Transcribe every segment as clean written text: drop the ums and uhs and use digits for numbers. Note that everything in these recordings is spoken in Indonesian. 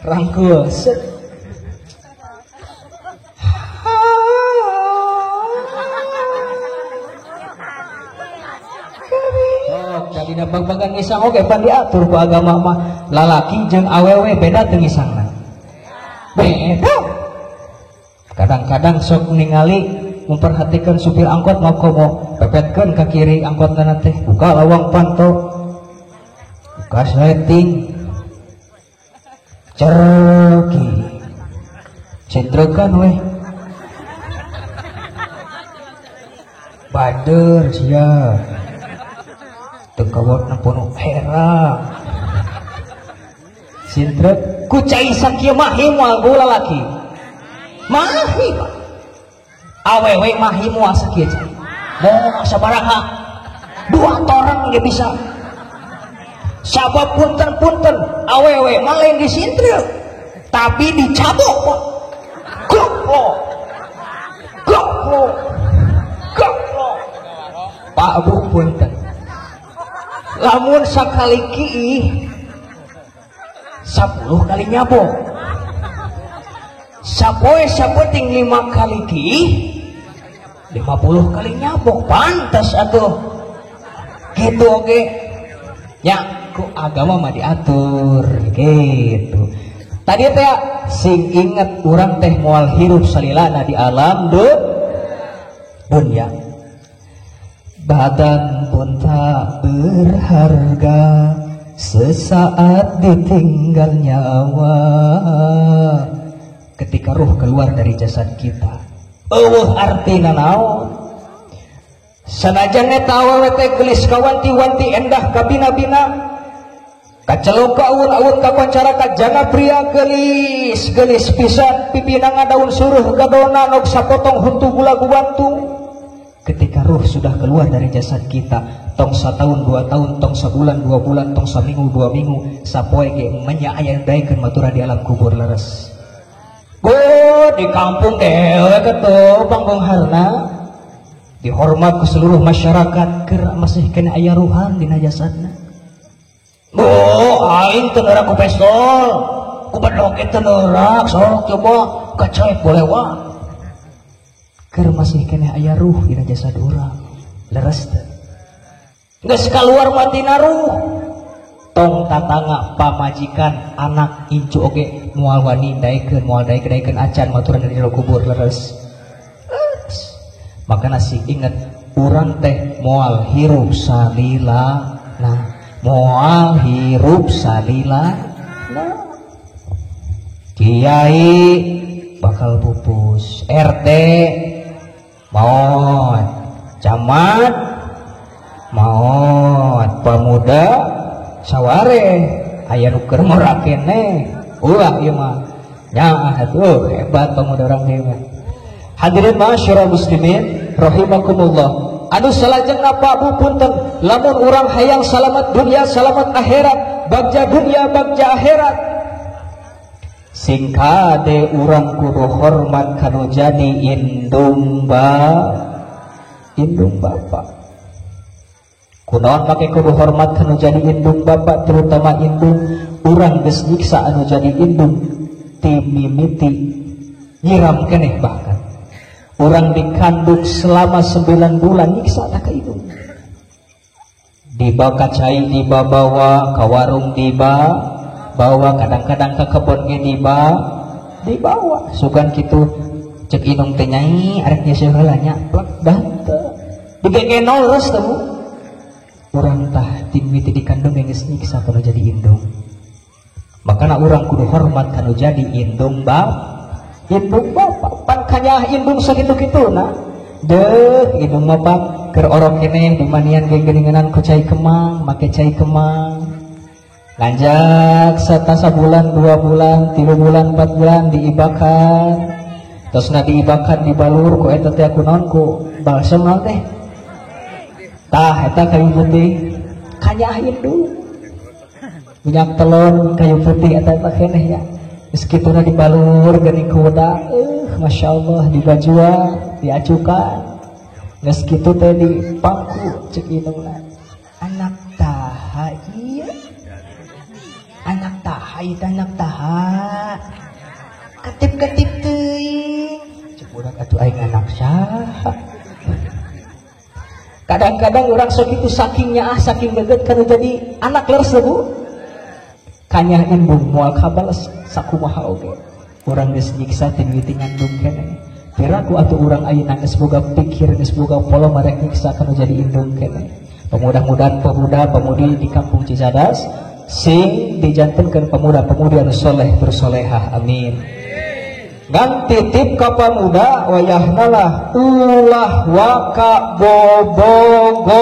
rangkul jadi bag-bagan ngisang oke pan diatur ku agama mah lalaki jeung awewe beda teu ngisangna beda. Kadang-kadang sok ningali memperhatikan supir angkot mau komo pepetkeun ka kiri angkotna teh buka lawang panto buka setting cerki cendrekan weh bader sia tekawatna penuh herang sindrek ku cai sakieu mahi moal gula laki mahi awewe mahi moal sakieu cai mau sabaraha dua orang ge bisa sabab punten-punten awewe mah lain disindrek tapi dicabok kok goblok goblok goblok Pak Bu punten lamun sakali kiih 10 kali nyabok sapoe sapeting 5 kali kiih 50 kali nyabok pantas atuh gitu oke nya ku agama mah diatur gitu tadi teh sing inget urang teh moal hirup salilana di alam dunya badan pun tak berharga sesaat ditinggal nyawa ketika ruh keluar dari jasad kita artina naon sanajan eta awewe teh geus kawanti-wanti endah ka bina-bina kacelok ka aun-aun kakoncara ka jana pria gelis pisan pipina ngadaun suruh gadona nok sapotong huntu bulagu wantu. Ketika ruh sudah keluar dari jasad kita, tong 1 tahun 2 tahun, tong sebulan 2 bulan, tong seminggu 2 minggu, sapoe ge menya aya daekeun matura di alam kubur leres. Di kampung dewe ketu pangbongharna dihormat ke seluruh masyarakat keur masih kena aya ruhan dina jasadna. Aing teu neurak ku pistol, ku bedog teu neurak, sok coba kacaek boleh wae. Keur masih kena aya ruh dina jasad urang leres teh geus kaluar matina ruh tong tatangga pamajikan anak incu oge moal wani daekeun moal daekeun acan maturan dari kubur leres makana sih inget urang teh moal hirup salila moal hirup salila kiai bakal pupus RT maut camat maut pemuda saware aya nu keur morak keneh ulah ieu mah nya atuh hebat pemuda urang ieu mah hadirin masyarul muslimin rahimakumullah anu salajengna Pak Bu punten lamun urang hayang salamet dunia salamet akhirat bagja dunia bagja akhirat sing kade urang kudu hormat kanu jadi indung bapak kunaon make kudu hormat kanu jadi indung bapak terutama indung urang geus nyiksa anu jadi indung ti mimiti nyiram keneh bahkan urang dikandung selama 9 bulan nyiksa ka indung dibawa ka cai dibawa ka warung bawa kadang-kadang ke kebun ge dibawa sugan kitu cek indung teh nyai arek nyeuseul heula nya plek dah teu digegenol reus teh urang tah timiti dikandung geus nyiksa kana jadi indung makana urang kudu hormat kanu jadi indung bapak pan kanya indung sakitu-kituna deuh indung bapak keur orok keneh dimanian ge geuninganan ku cai kemang make cai kemang lanjak satasa bulan 2 bulan 3 bulan 4 bulan diibakan terus diibakan dibalur ku eta teh kunaon ku balsem naon teh tah eta kayu putih kanya indung minyak telon kayu putih eta keneh ya geus kituna dibalur geuning ku budak masyaallah dibajuan diacukan geus kitu teh dipangku ceuk indungna anak tah ieu anak tah Hai anak taha ketip-ketip teuing cek budak atuh aing anak saha. Kadang-kadang orang sok itu sakingnya saking geget kana jadi anak leres Bu. Kanya embung moal kabales sakumaha oge. Urang geus nyiksa teu mimiti ngandung keneh. Piraku atuh urang ayeuna geus boga pikir geus boga pola marek nyiksa kana jadi indung keneh. Mudah-mudahan pemuda-pemudi di kampung Cicadas sing dijantenkeun pemuda-pemudi anu soleh bersolehah amin. Ngan titip ka pamuda wayahna lah ulah wa ka bobogoh.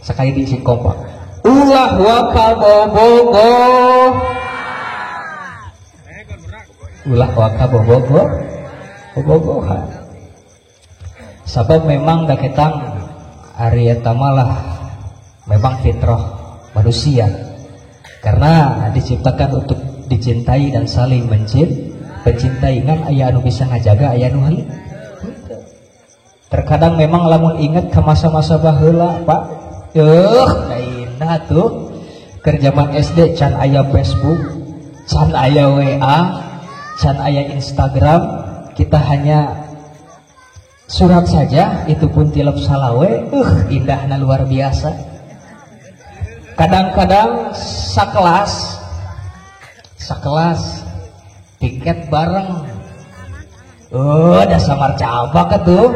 Sakali diisi kompak. Ulah wa ka bobogoh. Ulah wa ka bobogoh. Bobogohan. Sabab memang daketang ari eta malah memang fitrah manusia. Karena diciptakan untuk dicintai dan saling mencintai. Ingat aya anu bisa ngajaga aya anu heuh. Terkadang memang lamun inget ke masa-masa baheula Pak. Indah tuh keur zaman SD can aya Facebook, can aya WA, can aya Instagram, kita hanya surat saja, itu pun tilap salawe, indahna luar biasa. Kadang-kadang sakelas tiket bareng, dah samar cabak atuh.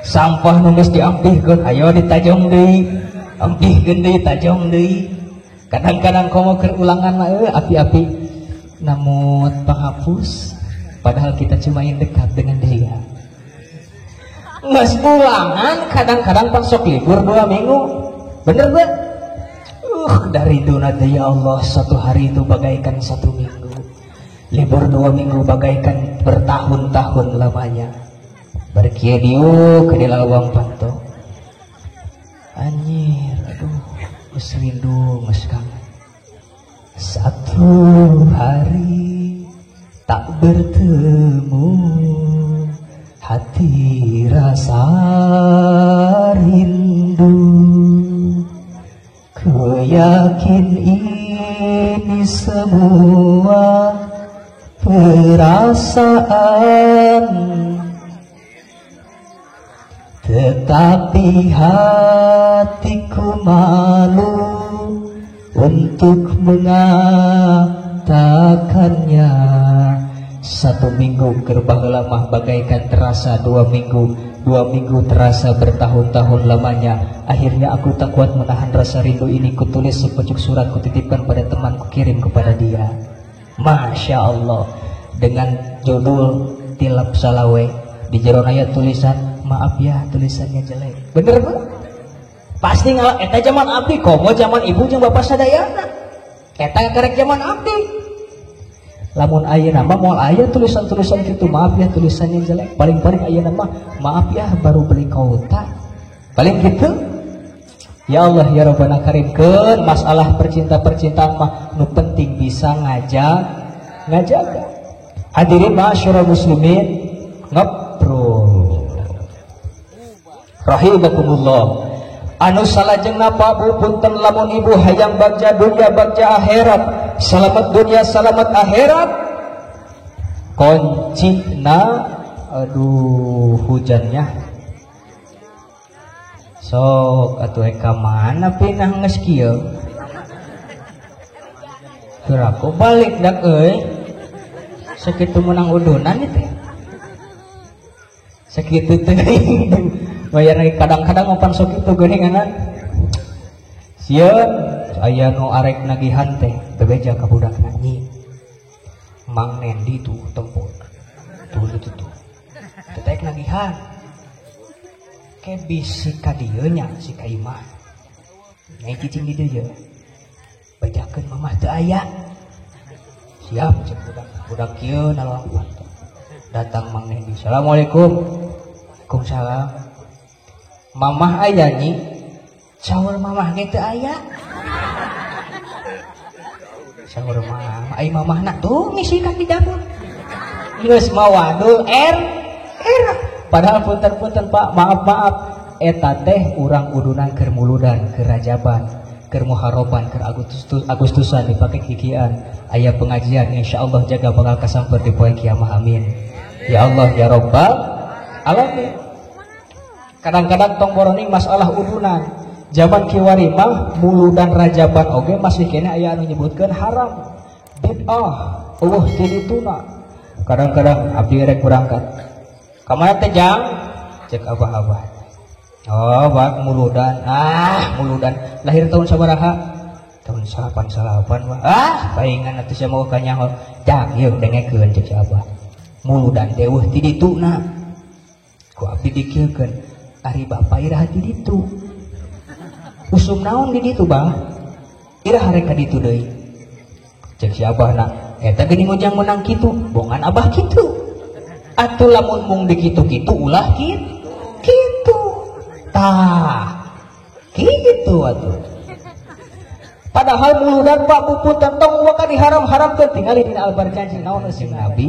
Sampah nunggus diampihkeun, ayo ditajong deui, ampihkeun deui, tajong deui. Kadang-kadang komo keur ulangan mah api-api namut penghapus, padahal kita cuma yang dekat dengan dia. Nges ulangan kadang-kadang pas sok libur 2 minggu, bener gak? Dari donat ya Allah, satu hari itu bagaikan 1 minggu, libur 2 minggu bagaikan bertahun-tahun lamanya. Berkia diu ke dilalawang panto, anjir, aduh, geus rindu, geus kangen. 1 hari tak bertemu, hati rasa rindu. Ku yakin ini semua perasaan, tetapi hatiku malu untuk mengatakannya. 1 minggu gerbang lamah bagaikan terasa 2 minggu, 2 minggu terasa bertahun-tahun lamanya. Akhirnya aku tak kuat menahan rasa rindu ini. Kutulis sepucuk surat, kutitipkan pada teman, kukirim kepada dia. Masya Allah, dengan judul Tilap Salawe. Di jero aya tulisan, maaf ya tulisannya jelek. Bener Pak? Pasti ngalah eta zaman abdi, komo zaman ibu jeung bapak sadayana. Eta karek zaman abdi. Lamun ayeuna mah moal aya tulisan-tulisan kitu, maaf ya tulisannya jelek. Paling-paling ayeuna mah maaf ya baru beli kauta. Paling gitu. Ya Allah ya Rabbana karimkeun masalah percintaan mah nu penting bisa ngajaga. Hadirin ma'asyiral muslimin, ngobrol. Rahimakumullah. Anu salajengna Pak punten lamun ibu hayang bagja dunia bagja akhirat, selamat dunia selamat akhirat. Kuncina, aduh hujannya. Sok atuh ka mana pinah geus kieu. Aku balik dak euy. Sakitu menang udunan teh. Sakitu teh. Bayar kadang-kadang opan sok itu geuninganan. Sieun aya nu arek nagihan teh bebeja ka budakna nyi. Mang Nendi tuh tempur. Tuh. Tetek nagihan. Ke bisi ka dieu nya si ka imah. Nyai cicing di dieu. Bajakeun mamah teu aya. Siap cek budak kieu nalawang panto. Datang Mang Nendi. Assalamualaikum. Waalaikumsalam. Mamah aya nyi, saur mamah ge teu aya. Saur mamah, ai mamahna tuh ngisi ka di dapur. Geus mawadul padahal punten Pak, maaf eta teh urang udunan keur muludan keur rajaban, keur muharoban keur Agustusan dipakai kikian aya pengajian insyaallah jaga bakal kasamper di poe kiamah amin ya Allah ya Rabbal alamin. Kadang-kadang tong boroning masalah udunan zaman kiwari mah muludan rajaban oge masih kena aya anu nyebutkeun haram bid'ah jadi tuna. Kadang-kadang abdi rek berangkat kamana teh jang cek abah-abah oh bak muludan lahir tahun sabaraha tahun 88 wah paingan atuh sia mau kanyaho jang yeuh dengekeun cek abah muludan teh ti dituna ku abdi dikieukeun ari bapak iraha di ditu usum naon di ditu bang iraha rek ka ditu deui cek si abahna eta geuning ujang menang kitu bongan abah kitu atuh lamun mung di kitu-kitu ulah kitu tah gitu atuh padahal muludan Pak Puput tentang waka diharam-haramkeun tingali dina Al-Barjanji naon sing Nabi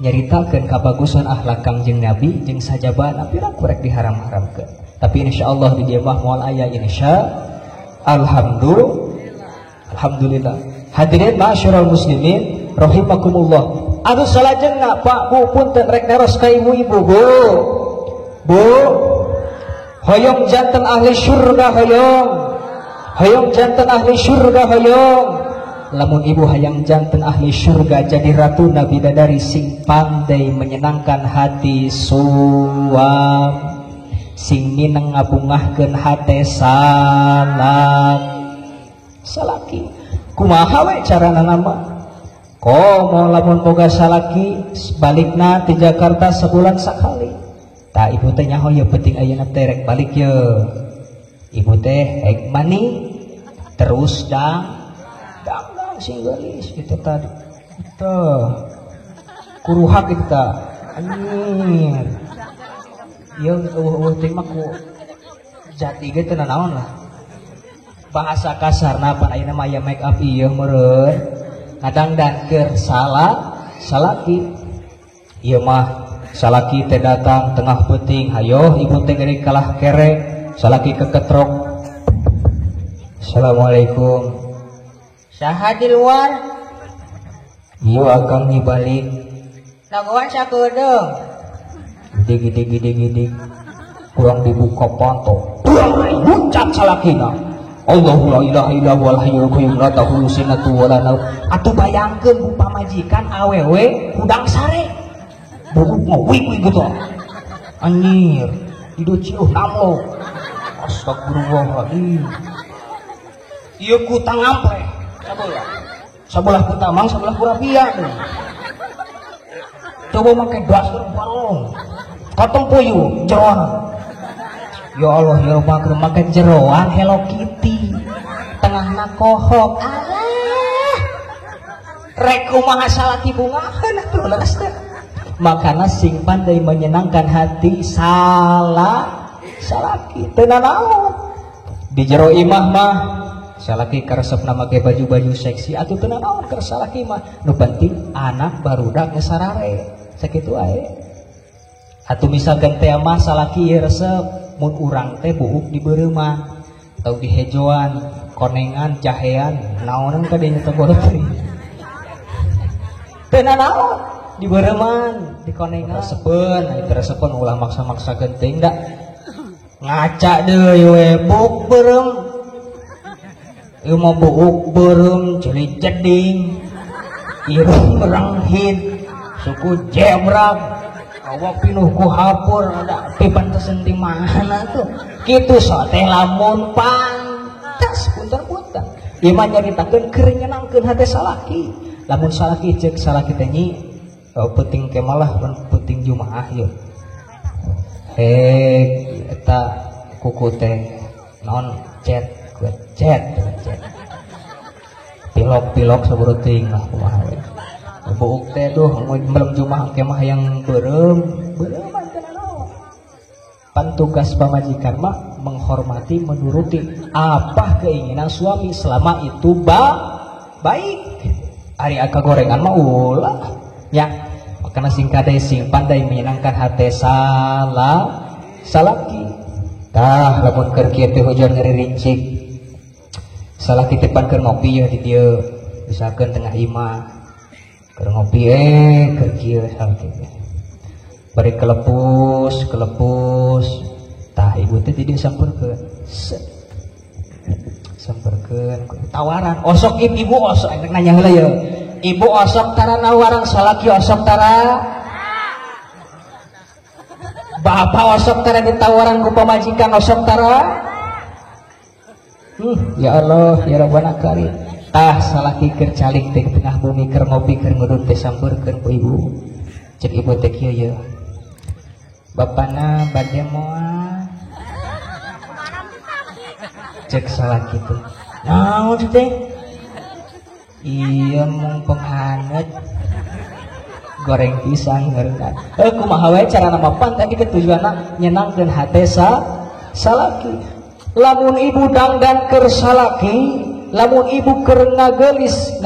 nyaritakeun kabagusan akhlak Kangjeng Nabi jeung sajabana pira kurek diharam-haramkeun tapi insyaallah di dieu mah moal aya alhamdulillah. Hadirin ma'asyiral muslimin rahimakumullah anu salajengna Pak Puput rek neros ka ibu-ibu Bu hoyong janten ahli syurga hoyong janten ahli syurga hoyong lamun ibu hayang janten ahli syurga jadi ratu nabi bidadari sing pandai menyenangkan hati suam sing mineng ngabungahkeun hate salaki kumaha we carana nama komo lamun boga salaki balikna ti Jakarta sebulan sekali tak ibu teh nyaho ya penting ayeuna teh rek balik ye ibu teh ek mani terus dang sing geulis kitu tadi teh kuruhak kitu tah anjir ieu eueuh teh mah ku jati ge teu naon lah bahasa kasarna pan ayeuna mah aya make up ieu meureun ngadangdankeun salaki ieu mah salaki teh datang tengah peuting hayo ibu teh geuning kalah kere salaki keketrok assalamualaikum saha di luar ieu akan dibalik nagoan sakeudeuh gede kurang dibuka panto muncak salakina Allahu la ilaha illa huwal hayyul qayyum la ta'khudhuhu sinatun wa la naum atuh bayangkeun bu pamajikan awewe hudang sare bubuk ngawik gitu anjir hidup ciuh namlo astagfirullahaladzim iya kutang ample sebelah kutamang sebelah kurapia coba pakai dasar balong katong puyuh jeroan ya Allah ya Allah makan jeroan Hello Kitty tengahna kohok alah rek kumaha salaki bungaheun atuh leres teh makana sing pandai menyenangkan hati salaki teu naon di jero imah mah salaki karesepna make baju-baju seksi atuh teu naon keur salaki mah nu penting anak barudak ngesarare sakitu ae atuh misalkan teh mah salaki resep mun urang teh buuk di beureuman atau di hejoan konengan jahean naonan ka dieu teh borot teu naon di beureuman di konengan resepeun aya resepeun ulah maksa-maksa genting da ngaca deui we buuk beureum ieu mah buuk beureum ceuli jeding irung meranghit suku jebrak awak pinuh ku hapur ada pipan tesen di mana tuh kitu so teh lamun pantas punten-punten ieu mah nyaritakeun keur nyenangkeun hate salaki lamun salaki ceuk salaki teh nyi peuting kemalah peuting jumaah yeuh eta kuku teh naon cet pilok saburuting lah kumaha we buuk teh tuh belum jumaah kemah yang bereuman kana naon pan tugas pamajikan mah menghormati menuruti apa keinginan suami selama itu baik ari aka gorengan mah ulah nya makana sing kade sing pandai menyenangkan hate salaki tah lamun keur kieu teh hujan ngeri rincik salah titipan keur ngopi ya di dieu misalkan tengah imah keur ngopi keur kieu salaki bari kelepus tah ibu teh jadi sampeurkeun tawaran osok ibu osok nanya heula ya ibu osok tara nawarang salaki osok tara bapak osok tara ditawaran ku pamajikan osok tara ya Allah ya Rabbana Karim tah salaki keur calik teh tengah bumi keur ngopi keur ngudun teh sampeurkeun ku ibu cek ibu teh kieu ya bapana bade moal cek salaki teh naon teh iya mung penghanet goreng pisang ngeureungan kumaha wae cara mapan tapi tujuanna nyenangkeun hate salaki lamun ibu dangdan keur salaki lamun ibu keur ngagelis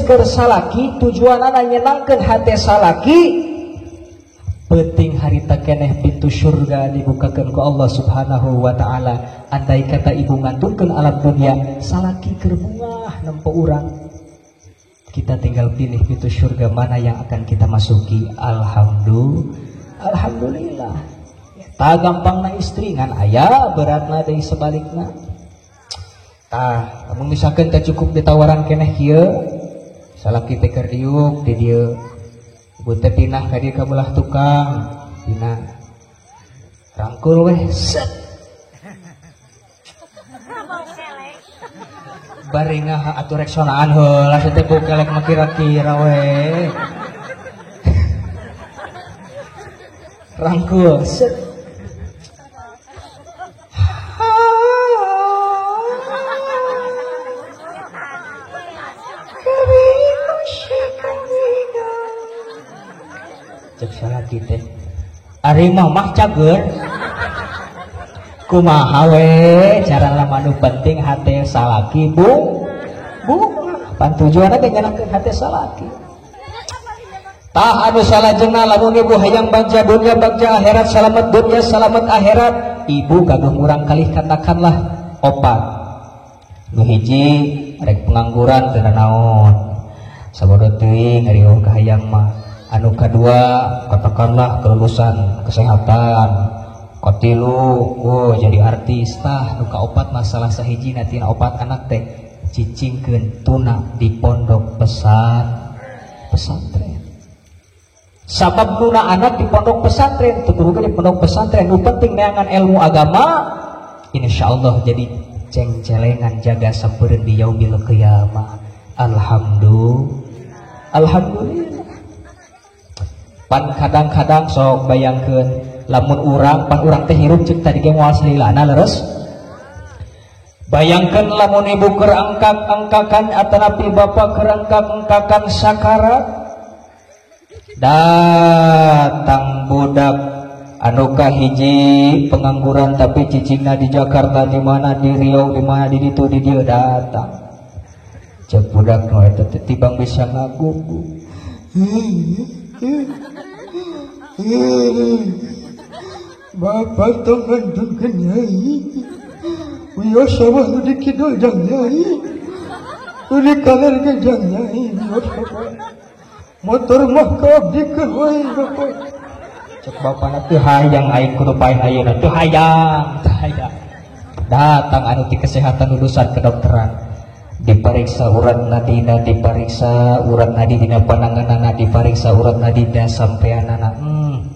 keur salaki tujuanna nyenangkeun hate salaki penting harita keneh pintu surga dibukakeun ku Allah Subhanahu wa taala andai kata ibu ngantunkeun alam dunia salaki keur bungah nempo urang kita tinggal pilih pintu surga mana yang akan kita masuki. Alhamdulillah tak gampangna istri ngan aya beratna deui sebalikna tah lamun misalkan teh cukup ditawaran keneh kieu salaki teh keur diuk di dieu ibu teh pinah ka dieu ka belah tukang pinah rangkul weh set bari ngah atuh rek sonaan heula teh bukelek mah kira-kira we rangkul set cek salaki teh ari mah cageut kumaha we cara lamanu penting hate salaki pan tujuanna ge nyenangkeun hate salaki tah anu salajengna lamun ibu hayang bagja dunya bagja akhirat salamet dunya salamet akhirat ibu kagum urang kalih katakanlah opat nu hiji rek pengangguran teu naon sabodot teuing ngariung kahayang mah anu kadua katakanlah kelulusan kesehatan kotilu jadi artis tah nu kaopat masalah sahiji natina opat anak teh cicingkeun tuna di pondok pesantren sabab nuna anak di pondok pesantren tuturukeun di pondok pesantren nu penting neangan ilmu agama insyaallah jadi cengcelengan jaga sampeureun di yaumil qiyamah alhamdulillah pan kadang-kadang sok bayangkeun lamun urang pan urang teh hirup cek tadi ge moal salilana leres bayangkeun lamun ibu keur angkak-angkakan atanapi bapak keur angkak-angkakan sakarat datang budak anu kahiji pengangguran tapi cicingna di Jakarta di mana di Riau di mana di ditu di dieu datang cek budak nu eta teh tibang bisa ngagugu Bapak tongkan nyai Uyo sawah nu dikidul jang nyai Uli kaler ke jang nyai motor mah kaabdikeun wae bapak cek bapana teu hayang aing kudu paeh ayeuna teu hayang datang anu ti kesehatan lulusan kedokteran dipariksa urat nadina dipariksa urat nadi dina pananganana dipariksa urat nadina sampeanana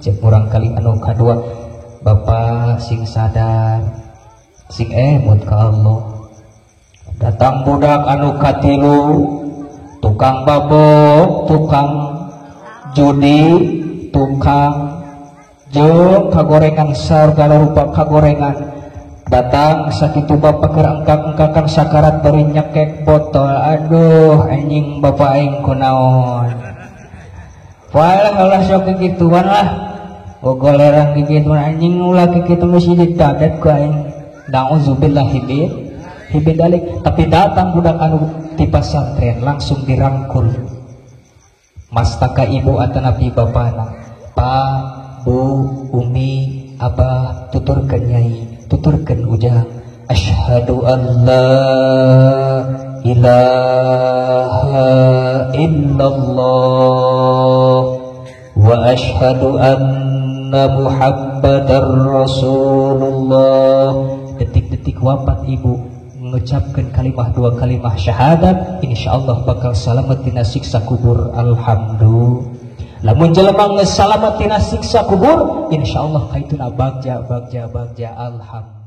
cek urang kali anu kadua bapak sing sadar sing emut ka Allah datang budak anu katilu tukang babok tukang judi tukang jeung kagorengan segala rupa kagorengan datang sakitu bapak kerangkak-angkakan sakarat bari nyekek botol aduh anjing bapak aing kunaon walah sok kikituan lah gogolerang kikituan anjing ulah kikitu mesti didadet ku aing nauzubillah hibidalik tapi datang budak anu di pesantren langsung dirangkul mastaka ibu atanapi bapana pak bu umi abah tuturkeun nyai tuturkeun ujang asyhadu an la ilaha illallah wa asyhadu anna muhammadar rasulullah. Detik-detik wafat ibu mengucapkan dua kalimah syahadat, insyaallah bakal selamat tina siksa kubur. Alhamdulillah. Lamun jelema geus salamet tina siksa kubur, insyaallah kaituna bagja alhamdulillah.